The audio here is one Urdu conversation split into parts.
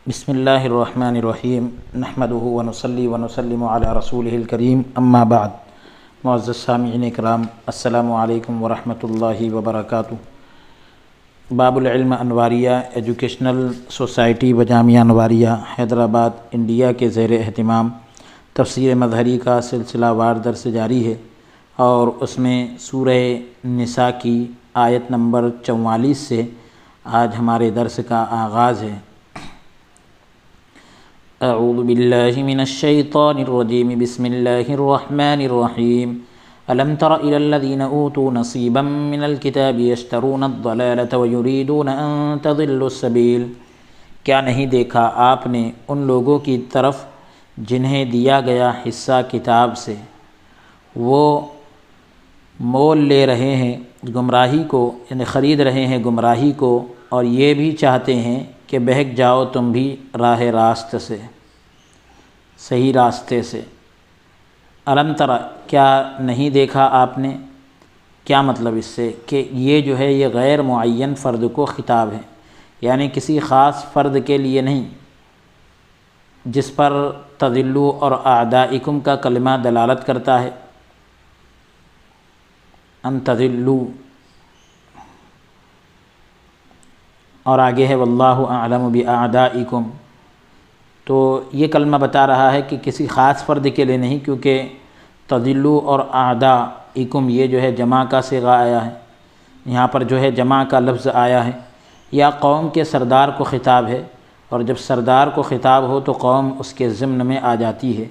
بسم اللہ الرحمن الرحیم نحمدہ ونصلی ونسلم علی رسولہ الکریم اما بعد۔ معزز سامعین کرام، السلام علیکم ورحمۃ اللہ وبرکاتہ۔ باب العلم انواریہ ایجوکیشنل سوسائٹی و جامعہ انواریہ حیدرآباد انڈیا کے زیر اہتمام تفسیر مظہری کا سلسلہ وار درس جاری ہے، اور اس میں سورہ نساء کی آیت نمبر 44 سے آج ہمارے درس کا آغاز ہے۔ اعوذ باللہ من الشیطان الرجیم، بسم اللہ الرحمن الرحیم۔ الم تر الی الذین اوتوا نصیبا من الکتاب یشترون الضلالۃ ویریدون ان تضلوا السبیل۔ کیا نہیں دیکھا آپ نے ان لوگوں کی طرف جنہیں دیا گیا حصہ کتاب سے، وہ مول لے رہے ہیں گمراہی کو، یعنی خرید رہے ہیں گمراہی کو، اور یہ بھی چاہتے ہیں کہ بہک جاؤ تم بھی راہ راست سے، صحیح راستے سے۔ الم تر، کیا نہیں دیکھا آپ نے؟ کیا مطلب اس سے کہ یہ جو ہے یہ غیر معین فرد کو خطاب ہے، یعنی کسی خاص فرد کے لیے نہیں، جس پر تضلوا اور اعدائکم کا کلمہ دلالت کرتا ہے، ان تضلوا، اور آگے ہے واللہ اعلم باعدائکم، تو یہ کلمہ بتا رہا ہے کہ کسی خاص فرد کے لیے نہیں، کیونکہ تضلوا اور اعدائکم یہ جو ہے جمع کا صیغہ آیا ہے، یہاں پر جو ہے جمع کا لفظ آیا ہے، یا قوم کے سردار کو خطاب ہے، اور جب سردار کو خطاب ہو تو قوم اس کے ضمن میں آ جاتی ہے۔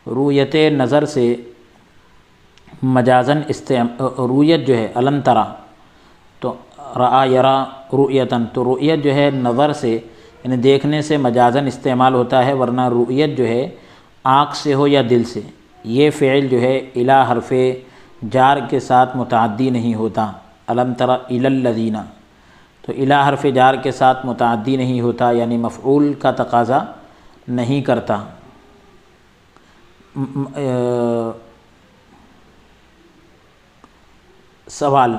رویت نظر سے مجازن رویت جو ہے الم ترا، تو رآ یرا رؤیتن، تو رؤیت جو ہے نظر سے یعنی دیکھنے سے مجازن استعمال ہوتا ہے، ورنہ رؤیت جو ہے آنکھ سے ہو یا دل سے۔ یہ فعل جو ہے الی حرف جار کے ساتھ متعدی نہیں ہوتا، الم تر الی الذین، تو الی حرف جار کے ساتھ متعدی نہیں ہوتا، یعنی مفعول کا تقاضا نہیں کرتا۔ سوال،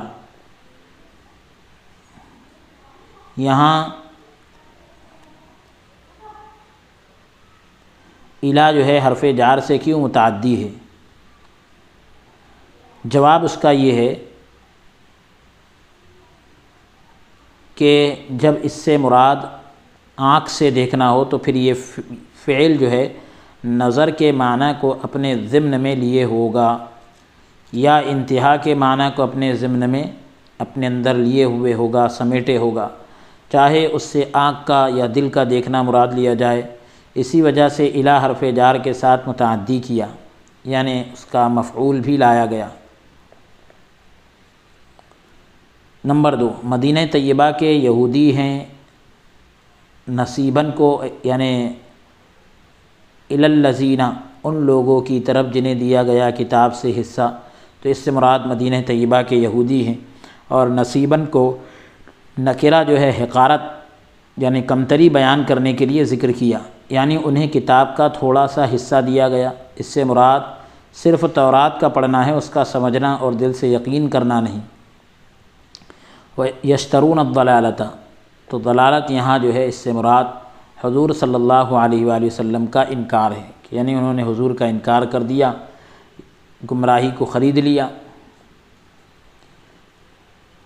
یہاں الی جو ہے حرف جار سے کیوں متعدی ہے؟ جواب اس کا یہ ہے کہ جب اس سے مراد آنکھ سے دیکھنا ہو تو پھر یہ فعل جو ہے نظر کے معنی کو اپنے ضمن میں لیے ہوگا، یا انتہا کے معنی کو اپنے ضمن میں اپنے اندر لیے ہوئے ہوگا، سمیٹے ہوگا، چاہے اس سے آنکھ کا یا دل کا دیکھنا مراد لیا جائے۔ اسی وجہ سے الی حرف جار کے ساتھ متعدی کیا، یعنی اس کا مفعول بھی لایا گیا۔ نمبر 2، مدینہ طیبہ کے یہودی ہیں نصیباً کو، یعنی الی الذین، ان لوگوں کی طرف جنہیں دیا گیا کتاب سے حصہ، تو اس سے مراد مدینہ طیبہ کے یہودی ہیں، اور نصیباً کو نکرہ جو ہے حقارت یعنی کمتری بیان کرنے کے لیے ذکر کیا، یعنی انہیں کتاب کا تھوڑا سا حصہ دیا گیا۔ اس سے مراد صرف تورات کا پڑھنا ہے، اس کا سمجھنا اور دل سے یقین کرنا نہیں۔ یشترون الضلالۃ، تو ضلالت یہاں جو ہے اس سے مراد حضور صلی اللہ علیہ وآلہ وسلم کا انکار ہے، یعنی انہوں نے حضور کا انکار کر دیا، گمراہی کو خرید لیا۔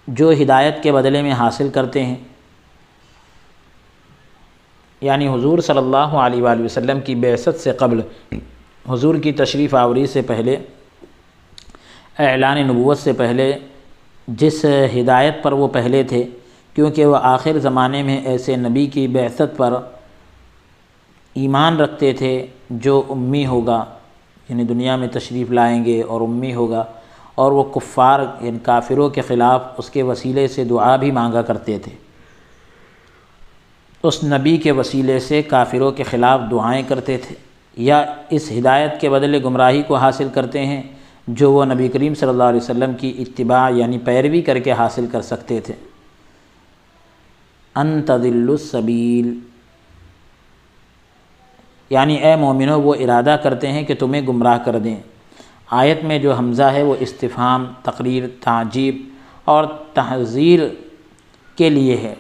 جو ہدایت کے بدلے میں حاصل کرتے ہیں، یعنی حضور صلی اللہ علیہ وآلہ وسلم کی بعثت سے قبل، حضور کی تشریف آوری سے پہلے، اعلان نبوت سے پہلے جس ہدایت پر وہ پہلے تھے، کیونکہ وہ آخر زمانے میں ایسے نبی کی بعثت پر ایمان رکھتے تھے جو امی ہوگا، یعنی دنیا میں تشریف لائیں گے اور امی ہوگا، اور وہ کفار یعنی کافروں کے خلاف اس کے وسیلے سے دعا بھی مانگا کرتے تھے۔ اس نبی کے وسیلے سے کافروں کے خلاف دعائیں کرتے تھے، یا اس ہدایت کے بدلے گمراہی کو حاصل کرتے ہیں جو وہ نبی کریم صلی اللہ علیہ وسلم کی اتباع یعنی پیروی کر کے حاصل کر سکتے تھے۔ ان تضلوا السبیل، یعنی اے مومنو وہ ارادہ کرتے ہیں کہ تمہیں گمراہ کر دیں۔ آیت میں جو حمزہ ہے وہ استفہام، تقریر، تعجیب اور تحذیر کے لیے ہے،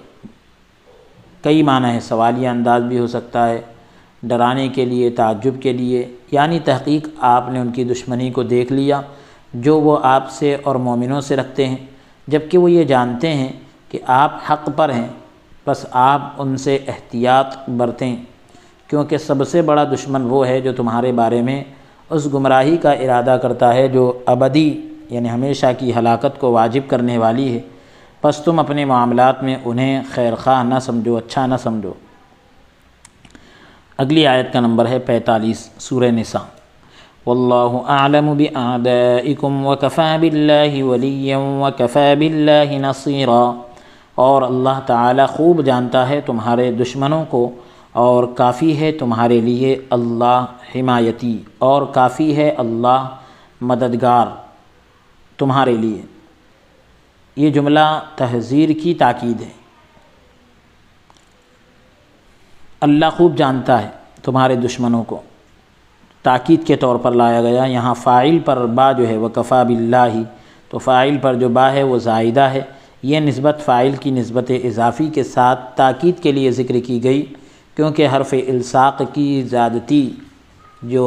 کئی معنی ہے، سوالیہ انداز بھی ہو سکتا ہے، ڈرانے کے لیے، تعجب کے لیے، یعنی تحقیق آپ نے ان کی دشمنی کو دیکھ لیا جو وہ آپ سے اور مومنوں سے رکھتے ہیں، جبکہ وہ یہ جانتے ہیں کہ آپ حق پر ہیں، بس آپ ان سے احتیاط برتیں، کیونکہ سب سے بڑا دشمن وہ ہے جو تمہارے بارے میں اس گمراہی کا ارادہ کرتا ہے جو ابدی یعنی ہمیشہ کی ہلاکت کو واجب کرنے والی ہے، پس تم اپنے معاملات میں انہیں خیر خواہ نہ سمجھو، اچھا نہ سمجھو۔ اگلی آیت کا نمبر ہے 45، سورہ نساء۔ واللہ اعلم باعدائکم وکفی باللہ ولیا وکفی باللہ نصیرا، اور اللہ تعالی خوب جانتا ہے تمہارے دشمنوں کو، اور کافی ہے تمہارے لیے اللہ حمایتی، اور کافی ہے اللہ مددگار تمہارے لیے۔ یہ جملہ تحذیر کی تاکید ہے، اللہ خوب جانتا ہے تمہارے دشمنوں کو، تاکید کے طور پر لایا گیا۔ یہاں فاعل پر با جو ہے وکفی باللہ، تو فاعل پر جو با ہے وہ زائدہ ہے، یہ نسبت فاعل کی نسبت اضافی کے ساتھ تاکید کے لیے ذکر کی گئی، کیونکہ حرف الصاق کی زیادتی جو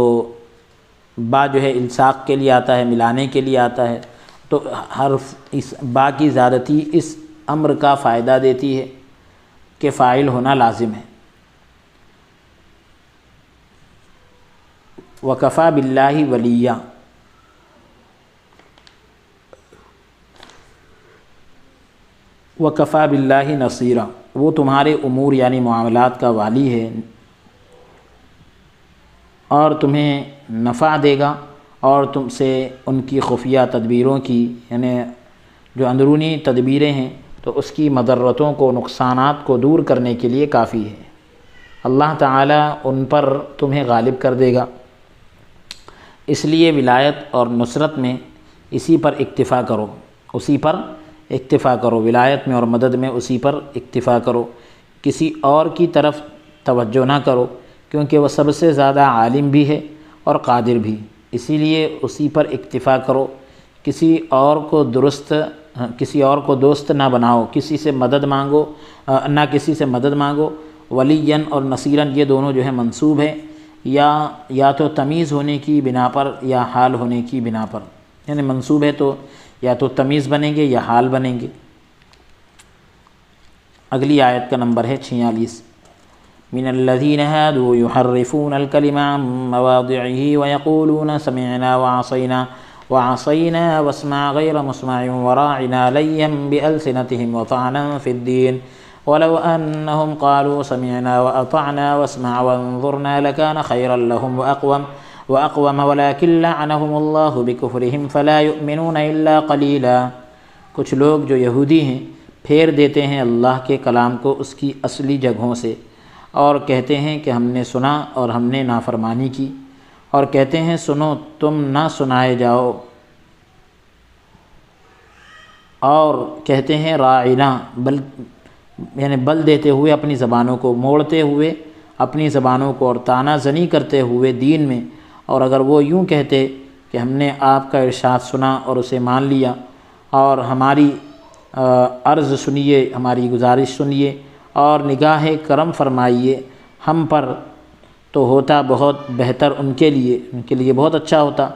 با جو ہے الصاق کے لیے آتا ہے، ملانے کے لیے آتا ہے، تو حرف اس با کی زیادتی اس امر کا فائدہ دیتی ہے کہ فاعل ہونا لازم ہے۔ وکفی باللہ ولیہ، وکفی باللہ نصیرا، وہ تمہارے امور یعنی معاملات کا والی ہے اور تمہیں نفع دے گا، اور تم سے ان کی خفیہ تدبیروں کی یعنی جو اندرونی تدبیریں ہیں تو اس کی مضرتوں کو، نقصانات کو دور کرنے کے لیے کافی ہے۔ اللہ تعالیٰ ان پر تمہیں غالب کر دے گا، اس لیے ولایت اور نصرت میں اسی پر اکتفا کرو، اسی پر اکتفا کرو، ولایت میں اور مدد میں اسی پر اکتفا کرو، کسی اور کی طرف توجہ نہ کرو، کیونکہ وہ سب سے زیادہ عالم بھی ہے اور قادر بھی، اسی لیے اسی پر اکتفا کرو، کسی اور کو دوست نہ بناؤ، کسی سے مدد مانگو نہ کسی سے مدد مانگو۔ ولیًا اور نصیراً یہ دونوں جو ہے منصوب ہیں، یا تو تمیز ہونے کی بنا پر یا حال ہونے کی بنا پر، یعنی منصوب ہے تو یا تو تمیز بنیں گے یا حال بنیں گے۔ اگلی آیت کا نمبر ہے 46۔ من الذین هادوا يحرفون الكلم عن مواضعه ويقولون سمعنا وعصينا واسمع غير مسمع وراعنا ليا بألسنتهم وطعنا في الدين ولو أنهم قالوا سمعنا وأطعنا واسمع وانظرنا لكان خيرا لهم وأقوم ولكن لعنهم الله بكفرهم فلا يؤمنون إلا قليلا۔ کچھ لوگ جو یہودی ہیں پھیر دیتے ہیں اللہ کے کلام کو اس کی اصلی جگہوں سے، اور کہتے ہیں کہ ہم نے سنا اور ہم نے نافرمانی کی، اور کہتے ہیں سنو تم نہ سنائے جاؤ، اور کہتے ہیں راعنا یعنی بل دیتے ہوئے اپنی زبانوں کو، موڑتے ہوئے اپنی زبانوں کو اور طعنہ زنی کرتے ہوئے دین میں۔ اور اگر وہ یوں کہتے کہ ہم نے آپ کا ارشاد سنا اور اسے مان لیا، اور ہماری عرض سنیے، ہماری گزارش سنیے اور نگاہ کرم فرمائیے ہم پر، تو ہوتا بہت بہتر ان کے لیے بہت اچھا ہوتا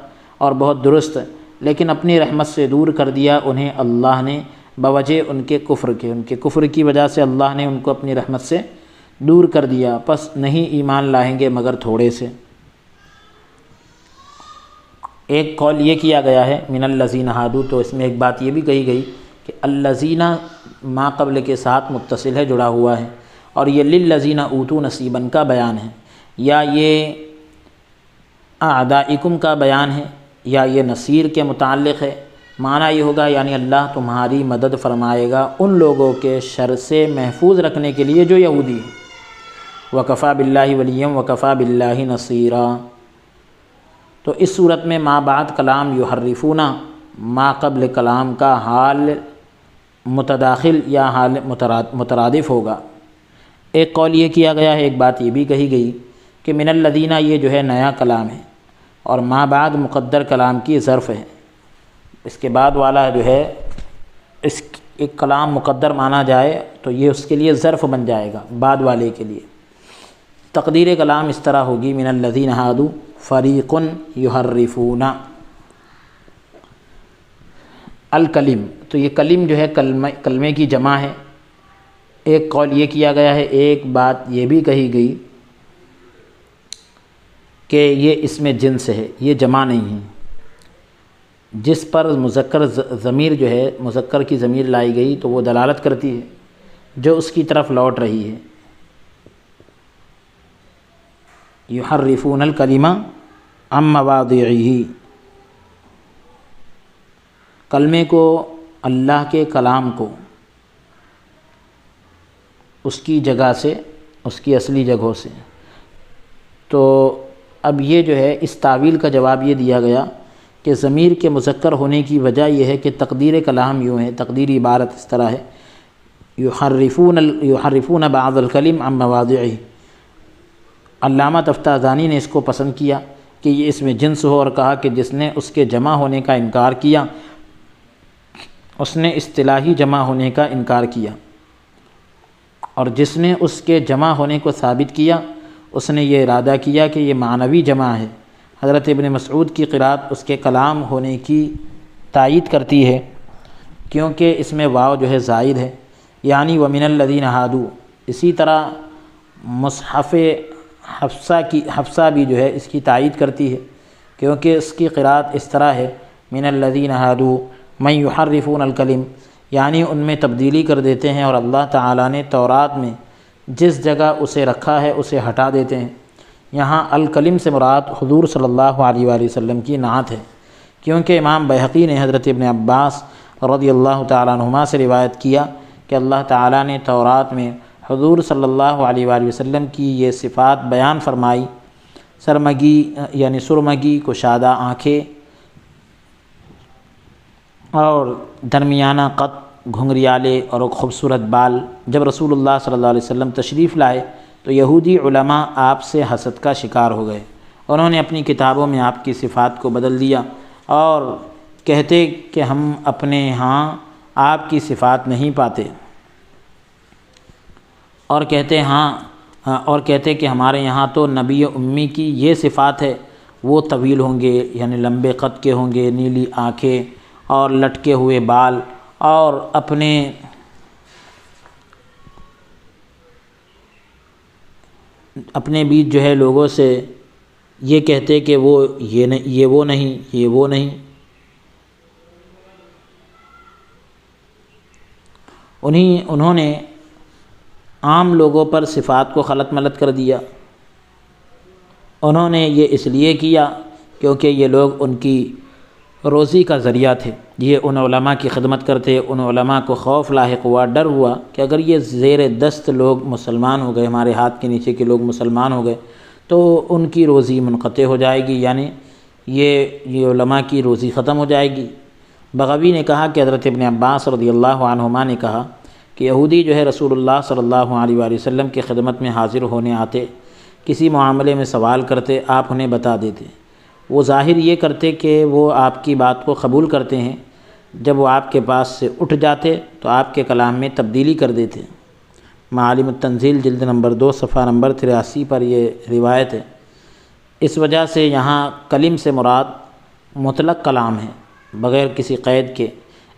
اور بہت درست، لیکن اپنی رحمت سے دور کر دیا انہیں اللہ نے بوجہ ان کے کفر کی وجہ سے اللہ نے ان کو اپنی رحمت سے دور کر دیا، پس نہیں ایمان لائیں گے مگر تھوڑے سے۔ ایک قول یہ کیا گیا ہے من الذین ہادوا، تو اس میں ایک بات یہ بھی کہی گئی کہ الذین ما قبل کے ساتھ متصل ہے، جڑا ہوا ہے، اور یہ للذین اوتوا نصیبا کا بیان ہے، یا یہ اعدائکم کا بیان ہے، یا یہ نصیر کے متعلق ہے۔ معنی یہ ہوگا یعنی اللہ تمہاری مدد فرمائے گا ان لوگوں کے شر سے محفوظ رکھنے کے لیے جو یہودی ہیں۔ وکفی باللہ ولیا وکفی باللہ نصیرا۔ تو اس صورت میں ما بعد کلام یحرفون، ما قبل کلام کا حال متداخل یا حال مترادف ہوگا۔ ایک قول یہ کیا گیا ہے، ایک بات یہ بھی کہی گئی کہ من الذین یہ جو ہے نیا کلام ہے، اور ما بعد مقدر کلام کی ظرف ہے، اس کے بعد والا جو ہے ایک کلام مقدر مانا جائے تو یہ اس کے لیے ظرف بن جائے گا بعد والے کے لیے۔ تقدیر کلام اس طرح ہوگی من الذین ہادوا فریق یحرفون الکلم، تو یہ کلم جو ہے کلمے کی جمع ہے۔ ایک قول یہ کیا گیا ہے، ایک بات یہ بھی کہی گئی کہ یہ اس میں جنس ہے، یہ جمع نہیں ہے، جس پر مذکر ضمیر جو ہے مذکر کی ضمیر لائی گئی تو وہ دلالت کرتی ہے جو اس کی طرف لوٹ رہی ہے۔ یحرفون الکلمہ عن مواضعہ، کلمے کو، اللہ کے کلام کو اس کی جگہ سے، اس کی اصلی جگہوں سے۔ تو اب یہ جو ہے اس تعویل کا جواب یہ دیا گیا کہ ضمیر کے مذکر ہونے کی وجہ یہ ہے کہ تقدیر کلام یوں ہے، تقدیری عبارت اس طرح ہے، یحرفون بعض الکلم عن مواضعہ۔ علامہ تفتازانی نے اس کو پسند کیا کہ یہ اس میں جنس ہو، اور کہا کہ جس نے اس کے جمع ہونے کا انکار کیا اس نے اصطلاحی جمع ہونے کا انکار کیا، اور جس نے اس کے جمع ہونے کو ثابت کیا اس نے یہ ارادہ کیا کہ یہ معنوی جمع ہے۔ حضرت ابن مسعود کی قرأت اس کے کلام ہونے کی تائید کرتی ہے، کیونکہ اس میں واو جو ہے زائد ہے، یعنی ومن الذین ہادوا۔ اسی طرح مصحف حفصہ بھی جو ہے اس کی تائید کرتی ہے، کیونکہ اس کی قرأت اس طرح ہے من الذین ہادوا من یحرفون الکلم، یعنی ان میں تبدیلی کر دیتے ہیں، اور اللہ تعالیٰ نے تورات میں جس جگہ اسے رکھا ہے اسے ہٹا دیتے ہیں۔ یہاں الکلم سے مراد حضور صلی اللہ علیہ وآلہ وسلم کی نعت ہے، کیونکہ امام بیہقی نے حضرت ابن عباس رضی اللہ تعالیٰ عنہما سے روایت کیا کہ اللہ تعالیٰ نے تورات میں حضور صلی اللہ علیہ وآلہ وسلم کی یہ صفات بیان فرمائی، سرمگی یعنی سرمگی، کشادہ آنکھیں اور درمیانہ قد، گھنگریالے اور خوبصورت بال۔ جب رسول اللہ صلی اللہ علیہ وسلم تشریف لائے تو یہودی علماء آپ سے حسد کا شکار ہو گئے، انہوں نے اپنی کتابوں میں آپ کی صفات کو بدل دیا اور کہتے کہ ہم اپنے ہاں آپ کی صفات نہیں پاتے، اور کہتے کہ ہمارے یہاں تو نبی امی کی یہ صفات ہے، وہ طویل ہوں گے یعنی لمبے قد کے ہوں گے، نیلی آنکھیں اور لٹکے ہوئے بال، اور اپنے بیچ جو ہے لوگوں سے یہ کہتے کہ وہ وہ نہیں۔ انہوں نے عام لوگوں پر صفات کو خلط ملط کر دیا۔ انہوں نے یہ اس لیے کیا کیونکہ یہ لوگ ان کی روزی کا ذریعہ تھے، یہ ان علماء کی خدمت کرتے، ان علماء کو خوف لاحق ہوا، ڈر ہوا کہ اگر یہ زیر دست لوگ مسلمان ہو گئے، ہمارے ہاتھ کے نیچے کے لوگ مسلمان ہو گئے تو ان کی روزی منقطع ہو جائے گی، یعنی یہ علماء کی روزی ختم ہو جائے گی۔ بغوی نے کہا کہ حضرت ابن عباس رضی اللہ عنہما نے کہا کہ یہودی جو ہے رسول اللہ صلی اللہ علیہ وآلہ وسلم کی خدمت میں حاضر ہونے آتے، کسی معاملے میں سوال کرتے، آپ انہیں بتا دیتے، وہ ظاہر یہ کرتے کہ وہ آپ کی بات کو قبول کرتے ہیں، جب وہ آپ کے پاس سے اٹھ جاتے تو آپ کے کلام میں تبدیلی کر دیتے۔ معالم التنزیل جلد نمبر 2 صفحہ نمبر 83 پر یہ روایت ہے۔ اس وجہ سے یہاں کلم سے مراد مطلق کلام ہے، بغیر کسی قید کے۔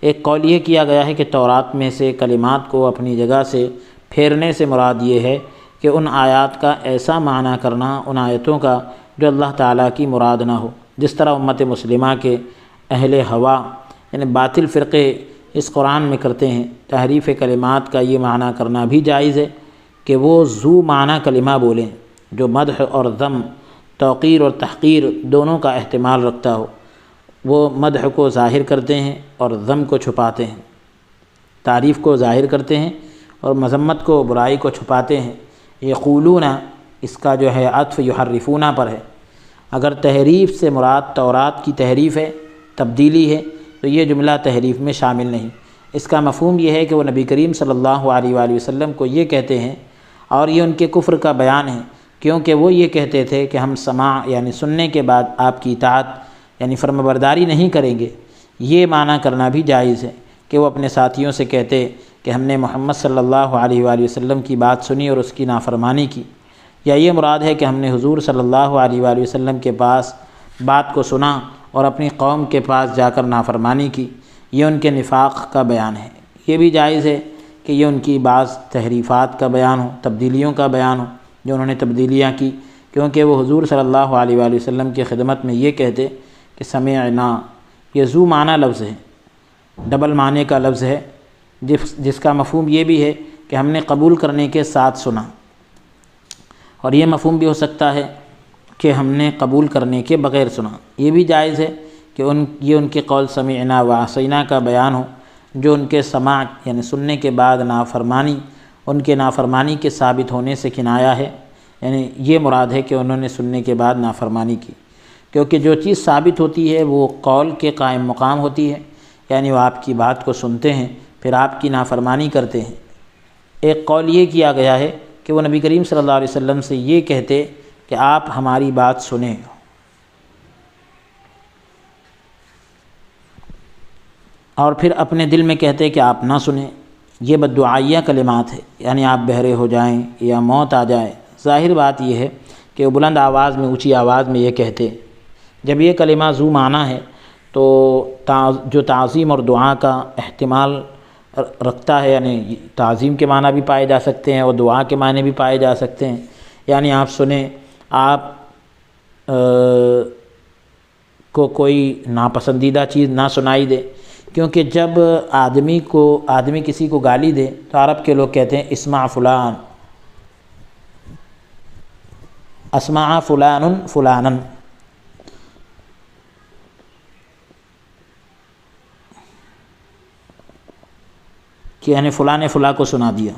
ایک قول یہ کیا گیا ہے کہ تورات میں سے کلمات کو اپنی جگہ سے پھیرنے سے مراد یہ ہے کہ ان آیات کا ایسا معنی کرنا، ان آیتوں کا جو اللہ تعالیٰ کی مراد نہ ہو، جس طرح امت مسلمہ کے اہل ہوا یعنی باطل فرقے اس قرآن میں کرتے ہیں۔ تحریف کلمات کا یہ معنی کرنا بھی جائز ہے کہ وہ ذو معنی کلمہ بولیں جو مدح اور ذم، توقیر اور تحقیر دونوں کا احتمال رکھتا ہو۔ وہ مدح کو ظاہر کرتے ہیں اور ذم کو چھپاتے ہیں، تعریف کو ظاہر کرتے ہیں اور مذمت کو، برائی کو چھپاتے ہیں۔ یقولون، اس کا جو ہے عطف یحرفون پر ہے۔ اگر تحریف سے مراد تورات کی تحریف ہے، تبدیلی ہے، تو یہ جملہ تحریف میں شامل نہیں۔ اس کا مفہوم یہ ہے کہ وہ نبی کریم صلی اللہ علیہ وآلہ وسلم کو یہ کہتے ہیں، اور یہ ان کے کفر کا بیان ہے، کیونکہ وہ یہ کہتے تھے کہ ہم سماع یعنی سننے کے بعد آپ کی اطاعت یعنی فرمانبرداری نہیں کریں گے۔ یہ معنی کرنا بھی جائز ہے، کہ وہ اپنے ساتھیوں سے کہتے کہ ہم نے محمد صلی اللہ علیہ وآلہ وسلم کی بات سنی اور اس کی نافرمانی کی، یا یہ مراد ہے کہ ہم نے حضور صلی اللہ علیہ وآلہ وسلم کے پاس بات کو سنا اور اپنی قوم کے پاس جا کر نافرمانی کی، یہ ان کے نفاق کا بیان ہے۔ یہ بھی جائز ہے کہ یہ ان کی بعض تحریفات کا بیان ہو، تبدیلیوں کا بیان ہو، جو انہوں نے تبدیلیاں کی، کیونکہ وہ حضور صلی اللہ علیہ وآلہ وسلم کی خدمت میں یہ کہتے کہ سمعنا، یہ ذو معنی لفظ ہے، ڈبل معنی کا لفظ ہے، جس کا مفہوم یہ بھی ہے کہ ہم نے قبول کرنے کے ساتھ سنا، اور یہ مفہوم بھی ہو سکتا ہے کہ ہم نے قبول کرنے کے بغیر سنا۔ یہ بھی جائز ہے کہ یہ ان کے قول سمعنا و عصینا کا بیان ہو، جو ان کے سماع یعنی سننے کے بعد نافرمانی، ان کے نافرمانی کے ثابت ہونے سے کنایا ہے، یعنی یہ مراد ہے کہ انہوں نے سننے کے بعد نافرمانی کی، کیونکہ جو چیز ثابت ہوتی ہے وہ قول کے قائم مقام ہوتی ہے، یعنی وہ آپ کی بات کو سنتے ہیں پھر آپ کی نافرمانی کرتے ہیں۔ ایک قول یہ کیا گیا ہے کہ وہ نبی کریم صلی اللہ علیہ وسلم سے یہ کہتے کہ آپ ہماری بات سنیں، اور پھر اپنے دل میں کہتے کہ آپ نہ سنیں۔ یہ بددعائیہ کلمات ہے، یعنی آپ بہرے ہو جائیں یا موت آ جائے۔ ظاہر بات یہ ہے کہ وہ بلند آواز میں، اونچی آواز میں یہ کہتے۔ جب یہ کلمہ ذو معنی ہے تو جو تعظیم اور دعا کا احتمال رکھتا ہے، یعنی تعظیم کے معنی بھی پائے جا سکتے ہیں اور دعا کے معنی بھی پائے جا سکتے ہیں، یعنی آپ سنیں، آپ کو کوئی ناپسندیدہ چیز نہ سنائی دے، کیونکہ جب آدمی کسی کو گالی دے تو عرب کے لوگ کہتے ہیں اسمع فلان، اسمع فلان فلانا، کہ یعنی فلاں نے فلاں کو سنا دیا،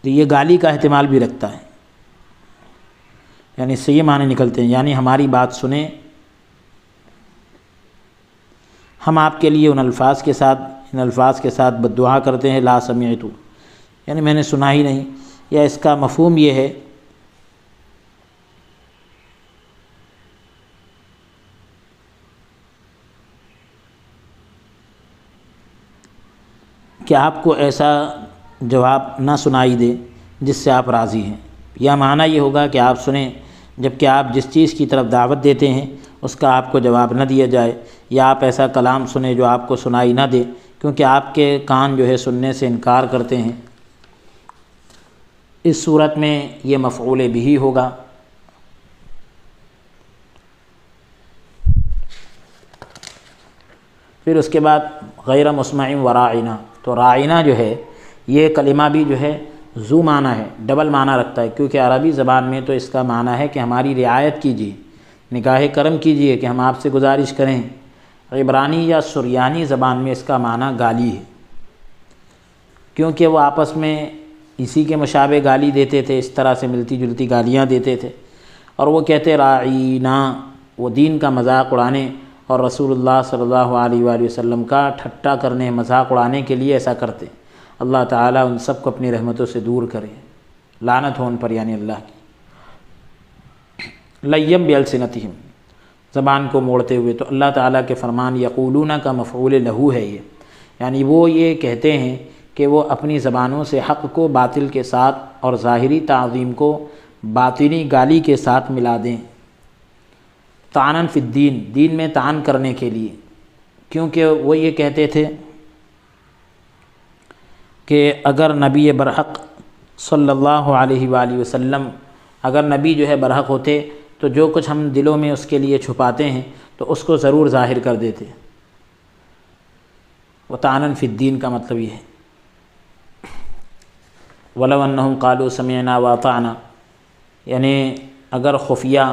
تو یہ گالی کا احتمال بھی رکھتا ہے، یعنی اس سے یہ معنی نکلتے ہیں، یعنی ہماری بات سنیں، ہم آپ کے لیے ان الفاظ کے ساتھ بددعا کرتے ہیں، لا سمعت، یعنی میں نے سنا ہی نہیں، یا اس کا مفہوم یہ ہے کہ آپ کو ایسا جواب نہ سنائی دے جس سے آپ راضی ہیں، یا معنی یہ ہوگا کہ آپ سنیں جبکہ آپ جس چیز کی طرف دعوت دیتے ہیں اس کا آپ کو جواب نہ دیا جائے، یا آپ ایسا کلام سنیں جو آپ کو سنائی نہ دے، کیونکہ آپ کے کان جو ہے سننے سے انکار کرتے ہیں۔ اس صورت میں یہ مفعول بہ ہوگا۔ پھر اس کے بعد غیر مسمع و راعنا، تو راعنا جو ہے یہ کلمہ بھی جو ہے ذو معنی ہے، ڈبل معنی رکھتا ہے، کیونکہ عربی زبان میں تو اس کا معنی ہے کہ ہماری رعایت کیجیے، نگاہ کرم کیجیے کہ ہم آپ سے گزارش کریں۔ عبرانی یا سریانی زبان میں اس کا معنی گالی ہے، کیونکہ وہ آپس میں اسی کے مشابہ گالی دیتے تھے، اس طرح سے ملتی جلتی گالیاں دیتے تھے، اور وہ کہتے راعینا، وہ دین کا مذاق اڑانے اور رسول اللہ صلی اللہ علیہ وآلہ وسلم کا ٹھٹا کرنے، مذاق اڑانے کے لیے ایسا کرتے۔ اللہ تعالیٰ ان سب کو اپنی رحمتوں سے دور کرے، لعنت ہو ان پر، یعنی اللہ کی۔ لیم بالسنتہم، زبان کو موڑتے ہوئے، تو اللہ تعالیٰ کے فرمان یقولون کا مفعول لہو ہے یہ، یعنی وہ یہ کہتے ہیں کہ وہ اپنی زبانوں سے حق کو باطل کے ساتھ اور ظاہری تعظیم کو باطنی گالی کے ساتھ ملا دیں، طعناً فی الدین، دین میں طعن کرنے کے لیے، کیونکہ وہ یہ کہتے تھے کہ اگر نبی برحق صلی اللہ علیہ وآلہ وسلم، اگر نبی جو ہے برحق ہوتے تو جو کچھ ہم دلوں میں اس کے لیے چھپاتے ہیں تو اس کو ضرور ظاہر کر دیتے۔ وطعناً فی الدین کا مطلب یہ ہے، وَلَوْ أَنَّهُمْ قَالُوا سَمِعْنَا وَأَطَعْنَا، یعنی اگر خفیہ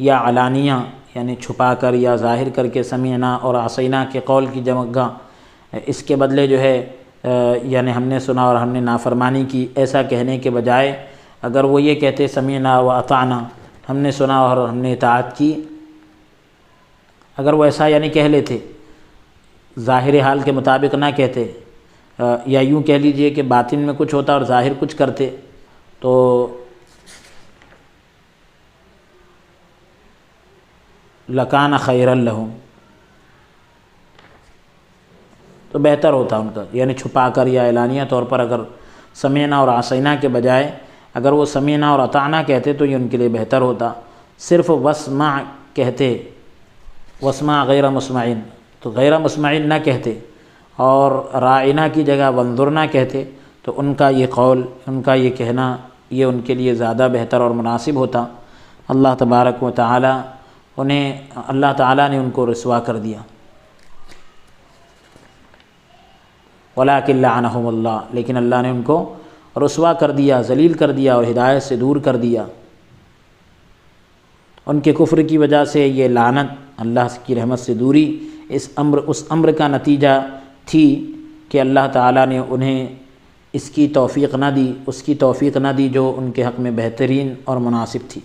یا علانیہ، یعنی چھپا کر یا ظاہر کر کے سمعنا اور عصینا کے قول کی جگہ اس کے بدلے جو ہے یعنی ہم نے سنا اور ہم نے نافرمانی کی، ایسا کہنے کے بجائے اگر وہ یہ کہتے سمعنا وأطعنا، ہم نے سنا اور ہم نے اطاعت کی، اگر وہ ایسا یعنی کہہ لیتے، ظاہر حال کے مطابق نہ کہتے، یا یوں کہہ لیجئے کہ باطن میں کچھ ہوتا اور ظاہر کچھ کرتے، تو لکان خیرا لہم، تو بہتر ہوتا ان کا، یعنی چھپا کر یا اعلانیہ طور پر اگر سمعنا اور عصینا کے بجائے اگر وہ سمعنا اور اطعنا کہتے تو یہ ان کے لیے بہتر ہوتا۔ صرف واسمع کہتے، واسمع غیر مسمعین، تو غیر مسمعین نہ کہتے اور راعنا کی جگہ وانظرنا کہتے تو ان کا یہ قول، ان کا یہ کہنا یہ ان کے لیے زیادہ بہتر اور مناسب ہوتا۔ اللہ تبارک و تعالی اللہ تعالیٰ نے ان کو رسوا کر دیا۔ وَلَٰكِن لَعَنَهُمُ اللَّهُ، لیکن اللہ نے ان کو رسوا کر دیا، ذلیل کر دیا اور ہدایت سے دور کر دیا۔ ان کے کفر کی وجہ سے یہ لعنت، اللہ کی رحمت سے دوری، اس امر کا نتیجہ تھی کہ اللہ تعالیٰ نے انہیں اس کی توفیق نہ دی، اس کی توفیق نہ دی جو ان کے حق میں بہترین اور مناسب تھی۔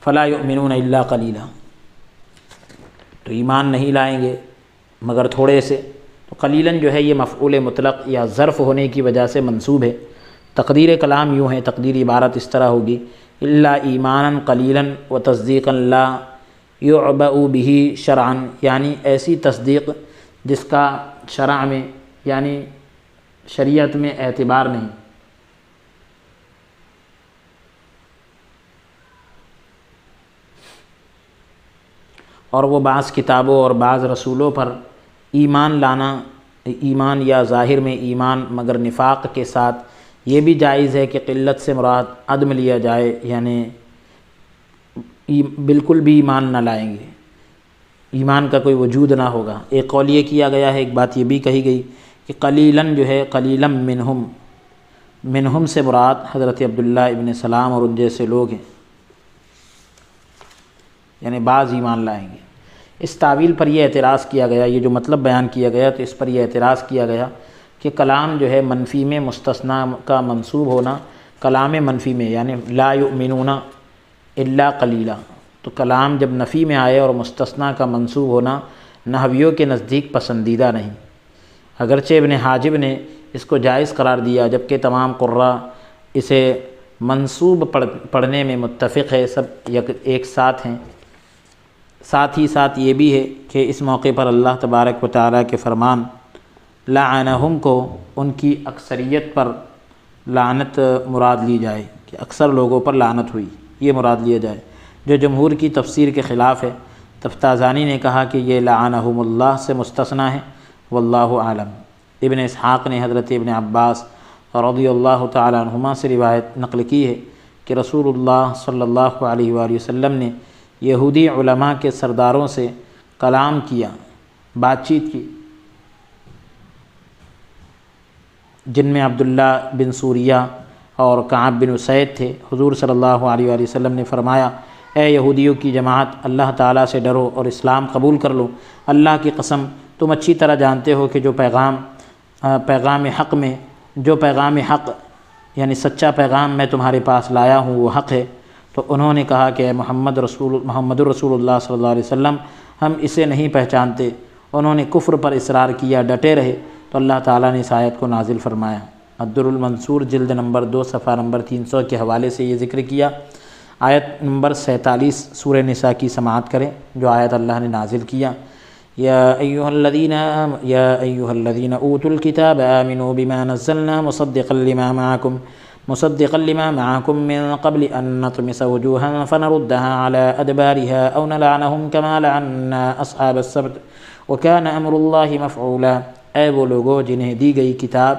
فَلَا يُؤْمِنُونَ إِلَّا قَلِيلًا، تو ایمان نہیں لائیں گے مگر تھوڑے سے۔ تو قلیلاً جو ہے یہ مفعول مطلق یا ظرف ہونے کی وجہ سے منصوب ہے۔ تقدیر کلام یوں ہے، تقدیر عبارت اس طرح ہوگی الا ایمانا قلیلا وتصدیقا لا یعبأ به شرعا، یعنی ایسی تصدیق جس کا شرع میں یعنی شریعت میں اعتبار نہیں۔ اور وہ بعض کتابوں اور بعض رسولوں پر ایمان لانا، ایمان یا ظاہر میں ایمان مگر نفاق کے ساتھ، یہ بھی جائز ہے کہ قلت سے مراد عدم لیا جائے، یعنی بالکل بھی ایمان نہ لائیں گے، ایمان کا کوئی وجود نہ ہوگا۔ ایک قول یہ کیا گیا ہے، ایک بات یہ بھی کہی گئی کہ قلیلاً جو ہے قلیلاً منہم سے مراد حضرت عبداللہ ابن سلام اور ان جیسے لوگ ہیں، یعنی بعض ایمان لائیں گے۔ اس تعویل پر یہ اعتراض کیا گیا، یہ جو مطلب بیان کیا گیا تو اس پر یہ اعتراض کیا گیا کہ کلام جو ہے منفی میں مستثنیٰ کا منصوب ہونا، کلام منفی میں یعنی لا یؤمنون الا قلیلا، تو کلام جب نفی میں آئے اور مستثنیٰ کا منصوب ہونا نحویوں کے نزدیک پسندیدہ نہیں، اگرچہ ابن حاجب نے اس کو جائز قرار دیا جبکہ تمام قراء اسے منصوب پڑھنے میں متفق ہے، سب ایک ساتھ ہیں۔ ساتھ ہی ساتھ یہ بھی ہے کہ اس موقع پر اللہ تبارک و تعالیٰ کے فرمان لعنہم کو ان کی اکثریت پر لعنت مراد لی جائے کہ اکثر لوگوں پر لعنت ہوئی، یہ مراد لیا جائے، جو جمہور کی تفسیر کے خلاف ہے۔ تفتازانی نے کہا کہ یہ لعنہم اللہ سے مستثنیٰ ہے، واللہ اعلم۔ ابن اسحاق نے حضرت ابن عباس رضی اللہ تعالیٰ عنہما سے روایت نقل کی ہے کہ رسول اللہ صلی اللہ علیہ وآلہ وسلم نے یہودی علماء کے سرداروں سے کلام کیا، بات چیت کی، جن میں عبداللہ بن سوریہ اور کعب بن اسید تھے۔ حضور صلی اللہ علیہ وآلہ وسلم نے فرمایا، اے یہودیوں کی جماعت، اللہ تعالیٰ سے ڈرو اور اسلام قبول کر لو۔ اللہ کی قسم تم اچھی طرح جانتے ہو کہ جو پیغام حق یعنی سچا پیغام میں تمہارے پاس لایا ہوں وہ حق ہے۔ تو انہوں نے کہا کہ محمد رسول اللہ صلی اللہ علیہ وسلم، ہم اسے نہیں پہچانتے۔ انہوں نے کفر پر اصرار کیا، ڈٹے رہے، تو اللہ تعالیٰ نے اس آیت کو نازل فرمایا۔ الدر المنصور جلد نمبر 2 صفحہ نمبر 300 کے حوالے سے یہ ذکر کیا۔ آیت نمبر 47 سورہ نساء کی سماعت کریں، جو آیت اللہ نے نازل کیا۔ یا ایھا الذین اوتوا الکتاب آمنوا بما نزلنا مصدقا لما معكم من قبل ان نطمس وجوها فنردها على ادبارها او نلعنهم كما لعنا اصحاب السبت وكان امر الله مفعولا۔ اے وہ لوگوں جنہیں دی گئی کتاب،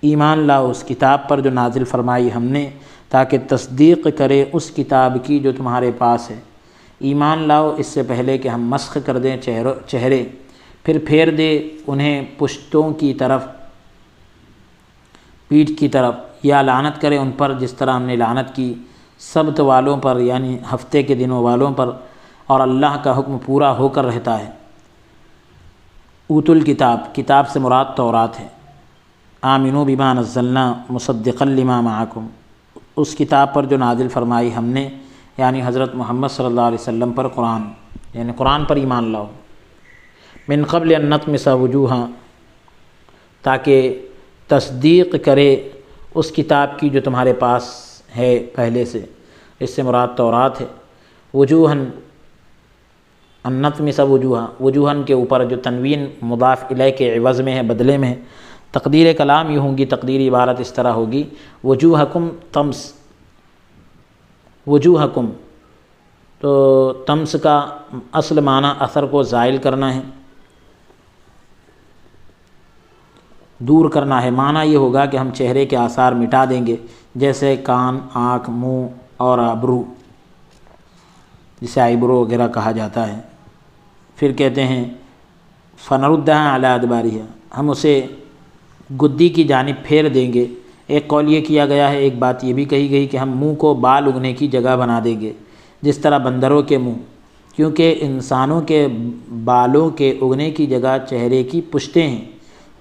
ایمان لاؤ اس کتاب پر جو نازل فرمائی ہم نے، تاکہ تصدیق کرے اس کتاب کی جو تمہارے پاس ہے۔ ایمان لاؤ اس سے پہلے کہ ہم مسخ کر دیں چہرے، پھر پھیر دے انہیں پشتوں کی طرف، پیٹھ کی طرف، یا لعنت کرے ان پر جس طرح ہم نے لعنت کی سبت والوں پر یعنی ہفتے کے دنوں والوں پر، اور اللہ کا حکم پورا ہو کر رہتا ہے۔ اوت الکتاب، کتاب سے مراد تورات ہے۔ آمنوا بما نزلنا مصدقا لما معکم، اس کتاب پر جو نازل فرمائی ہم نے یعنی حضرت محمد صلی اللہ علیہ وسلم پر، قرآن یعنی قرآن پر ایمان لاؤ۔ من قبل ان نطمس وجوہا، تاکہ تصدیق کرے اس کتاب کی جو تمہارے پاس ہے پہلے سے، اس سے مراد تورات ہے۔ وجوہن النطمس وجوہا، وجوہن کے اوپر جو تنوین مضاف الیہ کے عوض میں ہے، بدلے میں ہے۔ تقدیر کلام یہ ہوں گی، تقدیری عبارت اس طرح ہوگی وجوہکم طمس، وجوہکم، تو طمس کا اصل معنی اثر کو زائل کرنا ہے، دور کرنا ہے۔ معنی یہ ہوگا کہ ہم چہرے کے آثار مٹا دیں گے، جیسے کان، آنکھ، منہ اور ابرو، جسے آئیبرو وغیرہ کہا جاتا ہے۔ پھر کہتے ہیں فنردھا علی ادبارہا، ہم اسے گدی کی جانب پھیر دیں گے۔ ایک قول یہ کیا گیا ہے، ایک بات یہ بھی کہی گئی کہ ہم منہ کو بال اگنے کی جگہ بنا دیں گے، جس طرح بندروں کے منہ، کیونکہ انسانوں کے بالوں کے اگنے کی جگہ چہرے کی پشتیں ہیں،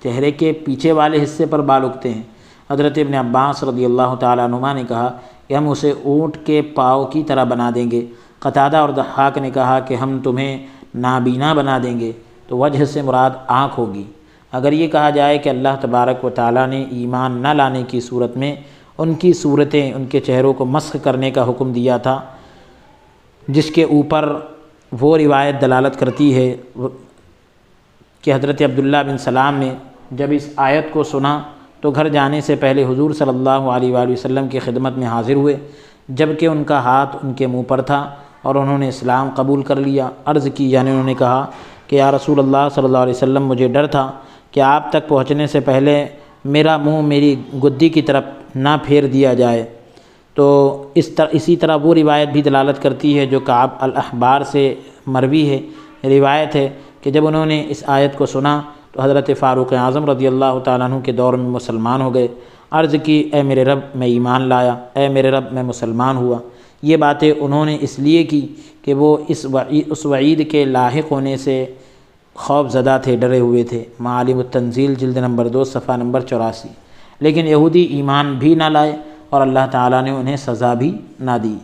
چہرے کے پیچھے والے حصے پر بال اگتے ہیں۔ حضرت ابن عباس رضی اللہ تعالیٰ عنہما نے کہا کہ ہم اسے اونٹ کے پاؤں کی طرح بنا دیں گے۔ قتادہ اور ضحاک نے کہا کہ ہم تمہیں نابینا بنا دیں گے، تو وجہ سے مراد آنکھ ہوگی۔ اگر یہ کہا جائے کہ اللہ تبارک و تعالیٰ نے ایمان نہ لانے کی صورت میں ان کی صورتیں، ان کے چہروں کو مسخ کرنے کا حکم دیا تھا، جس کے اوپر وہ روایت دلالت کرتی ہے کہ حضرت عبداللہ بن سلام نے جب اس آیت کو سنا تو گھر جانے سے پہلے حضور صلی اللہ علیہ وآلہ وسلم کی خدمت میں حاضر ہوئے، جبکہ ان کا ہاتھ ان کے منہ پر تھا اور انہوں نے اسلام قبول کر لیا۔ عرض کی، یعنی انہوں نے کہا کہ یا رسول اللہ صلی اللہ علیہ وسلم، مجھے ڈر تھا کہ آپ تک پہنچنے سے پہلے میرا منہ میری گدی کی طرف نہ پھیر دیا جائے۔ تو اسی طرح وہ روایت بھی دلالت کرتی ہے جو کعب الاحبار سے مروی ہے، روایت ہے کہ جب انہوں نے اس آیت کو سنا تو حضرت فاروق اعظم رضی اللہ تعالیٰ عنہ کے دور میں مسلمان ہو گئے۔ عرض کی، اے میرے رب، میں ایمان لایا، اے میرے رب، میں مسلمان ہوا۔ یہ باتیں انہوں نے اس لیے کی کہ وہ اس وعید کے لاحق ہونے سے خوف زدہ تھے، ڈرے ہوئے تھے۔ معالم التنزیل جلد نمبر 2 صفحہ نمبر 84۔ لیکن یہودی ایمان بھی نہ لائے اور اللہ تعالیٰ نے انہیں سزا بھی نہ دی۔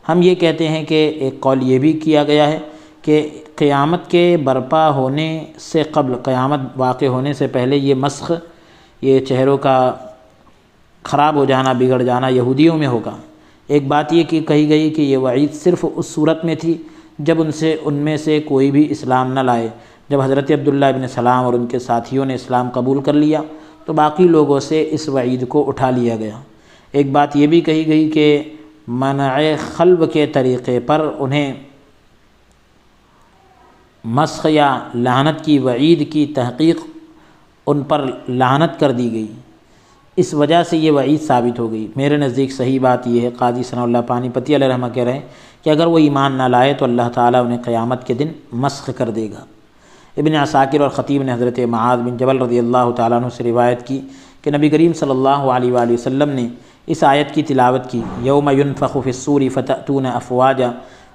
ہم یہ کہتے ہیں کہ ایک قول یہ بھی کیا گیا ہے کہ قیامت کے برپا ہونے سے قبل، قیامت واقع ہونے سے پہلے یہ مسخ، یہ چہروں کا خراب ہو جانا، بگڑ جانا یہودیوں میں ہوگا۔ ایک بات یہ کہ کہی گئی کہ یہ وعید صرف اس صورت میں تھی جب ان میں سے کوئی بھی اسلام نہ لائے۔ جب حضرت عبداللہ ابن سلام اور ان کے ساتھیوں نے اسلام قبول کر لیا تو باقی لوگوں سے اس وعید کو اٹھا لیا گیا۔ ایک بات یہ بھی کہی گئی کہ منع خلب کے طریقے پر انہیں مسخ یا لعنت کی وعید کی تحقیق ان پر لعنت کر دی گئی، اس وجہ سے یہ وعید ثابت ہو گئی۔ میرے نزدیک صحیح بات یہ ہے، قاضی ثناء اللہ پانی پتی علیہ رحمہ کہہ رہے ہیں کہ اگر وہ ایمان نہ لائے تو اللہ تعالیٰ انہیں قیامت کے دن مسخ کر دے گا۔ ابن عساکر اور خطیب نے حضرت معاذ بن جبل رضی اللہ تعالیٰ عنہ سے روایت کی کہ نبی کریم صلی اللہ علیہ وآلہ وسلم نے اس آیت کی تلاوت کی، یوم ینفخ فی الصور فتأتون افواجا،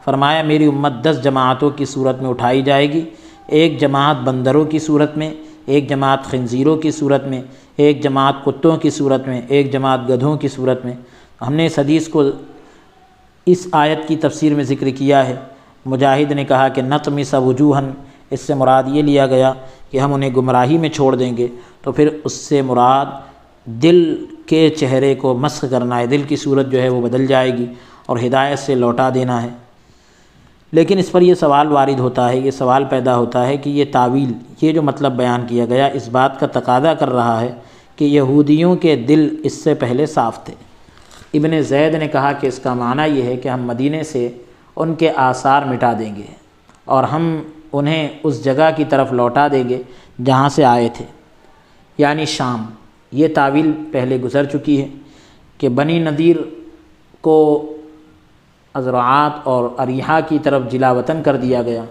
فرمایا میری امت 10 جماعتوں کی صورت میں اٹھائی جائے گی، ایک جماعت بندروں کی صورت میں، ایک جماعت خنزیروں کی صورت میں، ایک جماعت کتوں کی صورت میں، ایک جماعت گدھوں کی صورت میں۔ ہم نے اس حدیث کو اس آیت کی تفسیر میں ذکر کیا ہے۔ مجاہد نے کہا کہ نطمس وجوہن، اس سے مراد یہ لیا گیا کہ ہم انہیں گمراہی میں چھوڑ دیں گے، تو پھر اس سے مراد دل کے چہرے کو مسخ کرنا ہے، دل کی صورت جو ہے وہ بدل جائے گی اور ہدایت سے لوٹا دینا ہے۔ لیکن اس پر یہ سوال وارد ہوتا ہے، یہ سوال پیدا ہوتا ہے کہ یہ تعویل، یہ جو مطلب بیان کیا گیا، اس بات کا تقاضا کر رہا ہے کہ یہودیوں کے دل اس سے پہلے صاف تھے۔ ابن زید نے کہا کہ اس کا معنی یہ ہے کہ ہم مدینے سے ان کے آثار مٹا دیں گے اور ہم انہیں اس جگہ کی طرف لوٹا دیں گے جہاں سے آئے تھے، یعنی شام۔ یہ تعویل پہلے گزر چکی ہے کہ بنی نذیر کو ازرعات اور اریحا کی طرف جلا وطن کر دیا گیا،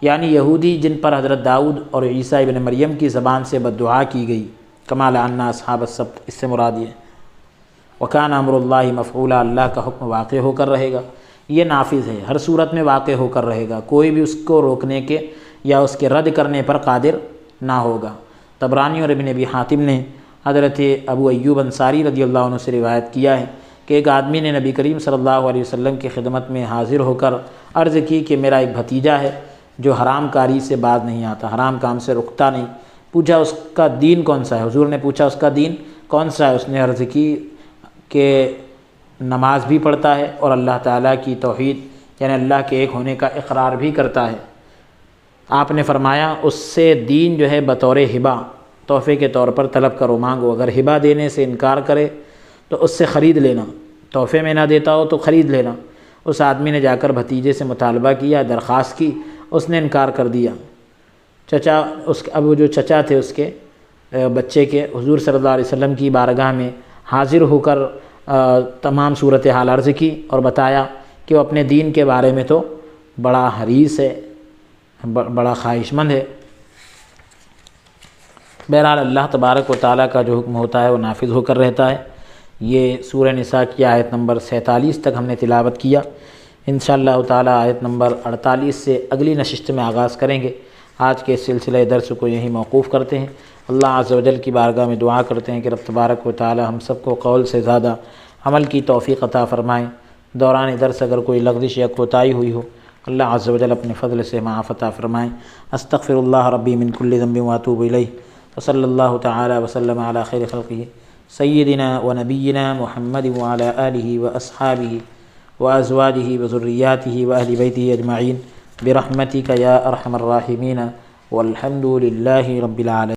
یعنی یہودی جن پر حضرت داؤد اور عیسیٰ ابن مریم کی زبان سے بد دعا کی گئی، کما لعن اصحاب السبت، اس سے مراد یہ وکان امر اللہ مفعولا، اللہ کا حکم واقع ہو کر رہے گا، یہ نافذ ہے، ہر صورت میں واقع ہو کر رہے گا، کوئی بھی اس کو روکنے کے یا اس کے رد کرنے پر قادر نہ ہوگا۔ طبرانی اور ابن ابی حاتم نے حضرت ابو ایوب انصاری رضی اللہ عنہ سے روایت کیا ہے کہ ایک آدمی نے نبی کریم صلی اللہ علیہ وسلم کی خدمت میں حاضر ہو کر عرض کی کہ میرا ایک بھتیجا ہے جو حرام کاری سے باز نہیں آتا، حرام کام سے رکتا نہیں۔ پوچھا اس کا دین کون سا ہے؟ حضور نے پوچھا اس کا دین کون سا ہے؟ اس نے عرض کی کہ نماز بھی پڑھتا ہے اور اللہ تعالیٰ کی توحید یعنی اللہ کے ایک ہونے کا اقرار بھی کرتا ہے۔ آپ نے فرمایا اس سے دین جو ہے بطور ہبہ، تحفے کے طور پر طلب کرو، مانگو، اگر ہبہ دینے سے انکار کرے تو اس سے خرید لینا، تحفے میں نہ دیتا ہو تو خرید لینا۔ اس آدمی نے جا کر بھتیجے سے مطالبہ کیا، درخواست کی، اس نے انکار کر دیا۔ چچا اب جو چچا تھے اس کے بچے کے، حضور صلی اللہ علیہ وسلم کی بارگاہ میں حاضر ہو کر تمام صورتحال عرض کی اور بتایا کہ وہ اپنے دین کے بارے میں تو بڑا حریص ہے، بڑا خواہش مند ہے۔ بہرحال اللہ تبارک و تعالیٰ کا جو حکم ہوتا ہے وہ نافذ ہو کر رہتا ہے۔ یہ سورہ نساء کی آیت نمبر 47 تک ہم نے تلاوت کیا۔ انشاءاللہ تعالیٰ آیت نمبر 48 سے اگلی نشست میں آغاز کریں گے۔ آج کے سلسلہ درس کو یہیں موقوف کرتے ہیں۔ اللہ عز و جل کی بارگاہ میں دعا کرتے ہیں کہ رب تبارک و تعالیٰ ہم سب کو قول سے زیادہ عمل کی توفیق عطا فرمائیں۔ دوران درس اگر کوئی لغزش یا کوتاہی ہوئی ہو، اللہ عز و جل اپنے فضل سے معاف عطا فرمائیں۔ استغفر اللہ ربی من کل ذنب واتوب الیہ، وصلی اللہ تعالی وسلم علی خیر خلقہ سیدنا و نبینا محمد وعلی آلہ و اصحابہ و ازواجہ و ذریاتہ و اہل بیتہ اجمعین برحمتک یا ارحم الراحمین، والحمد للہ رب العالمین۔